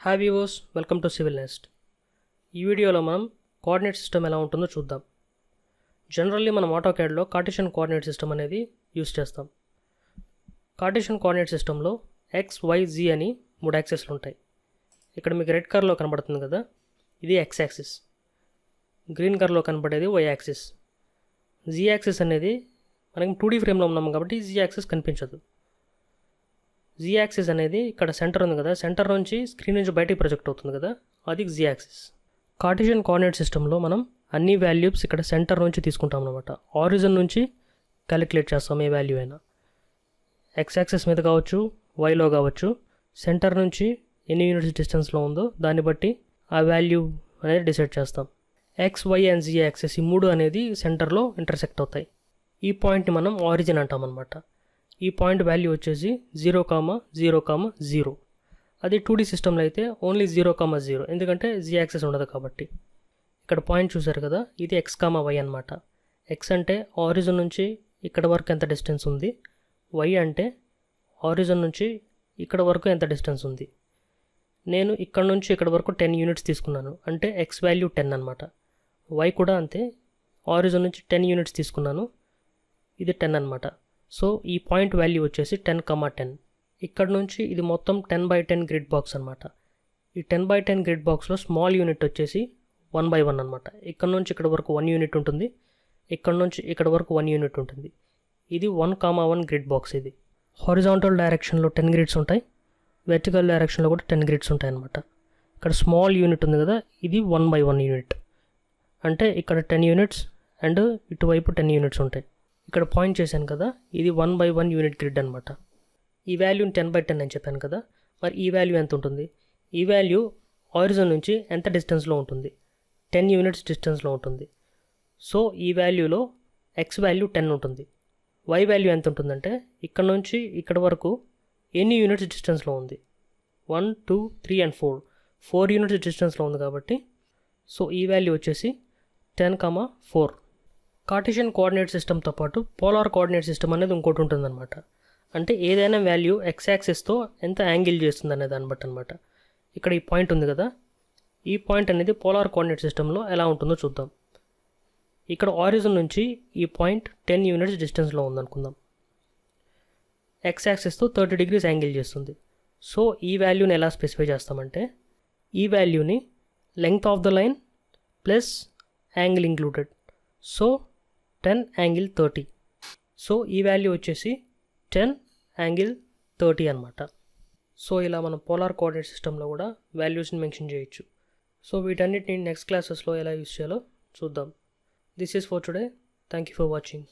Hi viewers, welcome to civil nest. ఈ వీడియోలో మనం కోఆర్డినేట్ సిస్టమ్ ఎలా ఉంటుందో చూద్దాం. జనరల్లీ మనం ఆటోక్యాడ్లో కార్టెసియన్ కోఆర్డినేట్ సిస్టమ్ అనేది యూస్ చేస్తాం. కార్టెసియన్ కోఆర్డినేట్ సిస్టంలో ఎక్స్, వై, జీ అని 3 యాక్సెస్లు ఉంటాయి. ఇక్కడ మీకు రెడ్ కలర్లో కనబడుతుంది కదా, ఇది ఎక్స్ యాక్సిస్. గ్రీన్ కలర్లో కనబడేది వై యాక్సిస్. జీ యాక్సిస్ అనేది మనకి 2D ఫ్రేమ్లో ఉన్నాం కాబట్టి జీ యాక్సిస్ కనిపించదు. జీ యాక్సిస్ అనేది ఇక్కడ సెంటర్ ఉంది కదా, సెంటర్ నుంచి స్క్రీన్ నుంచి బయటికి ప్రొజెక్ట్ అవుతుంది కదా, అది జీ యాక్సిస్. కార్టెసియన్ కోఆర్డినేట్ సిస్టంలో మనం అన్ని వాల్యూస్ ఇక్కడ సెంటర్ నుంచి తీసుకుంటాం అనమాట. ఆరిజిన్ నుంచి క్యాలిక్యులేట్ చేస్తాం ఏ వాల్యూ అయినా. ఎక్స్ యాక్సిస్ మీద కావచ్చు, వైలో కావచ్చు, సెంటర్ నుంచి ఎన్ని యూనిట్స్ డిస్టెన్స్లో ఉందో దాన్ని బట్టి ఆ వాల్యూ అనేది డిసైడ్ చేస్తాం. X, Y and Z axis ఈ 3 అనేది సెంటర్లో ఇంటర్సెక్ట్ అవుతాయి. ఈ పాయింట్ని మనం ఆరిజిన్ అంటాం అనమాట. ఈ పాయింట్ వాల్యూ వచ్చేసి 0,0,0. అది 2D సిస్టంలో అయితే ఓన్లీ 0,0, ఎందుకంటే జీ యాక్సెస్ ఉండదు కాబట్టి. ఇక్కడ పాయింట్ చూసారు కదా, ఇది ఎక్స్, వై అనమాట. ఎక్స్ అంటే ఆరిజిన్ నుంచి ఇక్కడ వరకు ఎంత డిస్టెన్స్ ఉంది, వై అంటే ఆరిజిన్ నుంచి ఇక్కడ వరకు ఎంత డిస్టెన్స్ ఉంది. నేను ఇక్కడ నుంచి ఇక్కడ వరకు 10 యూనిట్స్ తీసుకున్నాను, అంటే ఎక్స్ వాల్యూ 10 అనమాట. వై కూడా అంతే, ఆరిజిన్ నుంచి 10 యూనిట్స్ తీసుకున్నాను, ఇది 10 అనమాట. సో ఈ పాయింట్ వాల్యూ వచ్చేసి 10,10. ఇక్కడ నుంచి ఇది మొత్తం 10x10 గ్రిడ్ బాక్స్ అనమాట. ఈ 10x10 గ్రిడ్ బాక్స్లో స్మాల్ యూనిట్ వచ్చేసి 1x1 అనమాట. ఇక్కడ నుంచి ఇక్కడ వరకు 1 యూనిట్ ఉంటుంది, ఇక్కడ నుంచి ఇక్కడ వరకు 1 యూనిట్ ఉంటుంది. ఇది 1,1 గ్రిడ్ బాక్స్. ఇది హారిజాంటల్ డైరెక్షన్లో 10 గ్రిడ్స్ ఉంటాయి, వెర్టికల్ డైరెక్షన్లో కూడా 10 గ్రిడ్స్ ఉంటాయి అనమాట. ఇక్కడ స్మాల్ యూనిట్ ఉంది కదా, ఇది 1x1 యూనిట్, అంటే ఇక్కడ 10 యూనిట్స్ అండ్ ఇటువైపు 10 యూనిట్స్ ఉంటాయి. ఇక్కడ పాయింట్ చేశాను కదా, ఇది 1x1 యూనిట్ గ్రిడ్ అనమాట. ఈ వాల్యూని 10x10 అని చెప్పాను కదా, మరి ఈ వాల్యూ ఎంత ఉంటుంది? ఈ వాల్యూ ఆరిజిన్ నుంచి ఎంత డిస్టెన్స్లో ఉంటుంది? 10 యూనిట్స్ డిస్టెన్స్లో ఉంటుంది. సో ఈ వాల్యూలో ఎక్స్ వాల్యూ 10 ఉంటుంది. వై వాల్యూ ఎంత ఉంటుందంటే ఇక్కడ నుంచి ఇక్కడ వరకు ఎన్ని యూనిట్స్ డిస్టెన్స్లో ఉంది? 1, 2, 3 and 4 యూనిట్స్ డిస్టెన్స్లో ఉంది కాబట్టి సో ఈ వాల్యూ వచ్చేసి 10,4. కార్టెసియన్ కోఆర్డినేట్ సిస్టమ్తో పాటు పోలార్ కోఆర్డినేట్ సిస్టమ్ అనేది ఇంకోటి ఉంటుందన్నమాట. అంటే ఏదైనా వాల్యూ ఎక్స్ యాక్సిస్తో ఎంత యాంగిల్ చేస్తుంది అనే దాన్ని బట్టి అనమాట. ఇక్కడ ఈ పాయింట్ ఉంది కదా, ఈ పాయింట్ అనేది పోలార్ కోఆర్డినేట్ సిస్టంలో ఎలా ఉంటుందో చూద్దాం. ఇక్కడ ఆరిజిన్ నుంచి ఈ పాయింట్ 10 యూనిట్స్ డిస్టెన్స్లో ఉందనుకుందాం. ఎక్స్ యాక్సిస్తో 30 degrees యాంగిల్ చేస్తుంది. సో ఈ వాల్యూని ఎలా స్పెసిఫై చేస్తామంటే ఈ వాల్యూని length of the line plus angle included, so 10 ∠30. So ఈ వాల్యూ వచ్చేసి 10 ∠30 అనమాట. సో ఇలా మనం పోలార్ కోఆర్డినేట్ సిస్టంలో కూడా వాల్యూస్ని మెన్షన్ చేయొచ్చు. సో వీటన్నిటిని నెక్స్ట్ క్లాసెస్లో ఎలా యూస్ చేయాలో చూద్దాం. This is for today. Thank you for watching.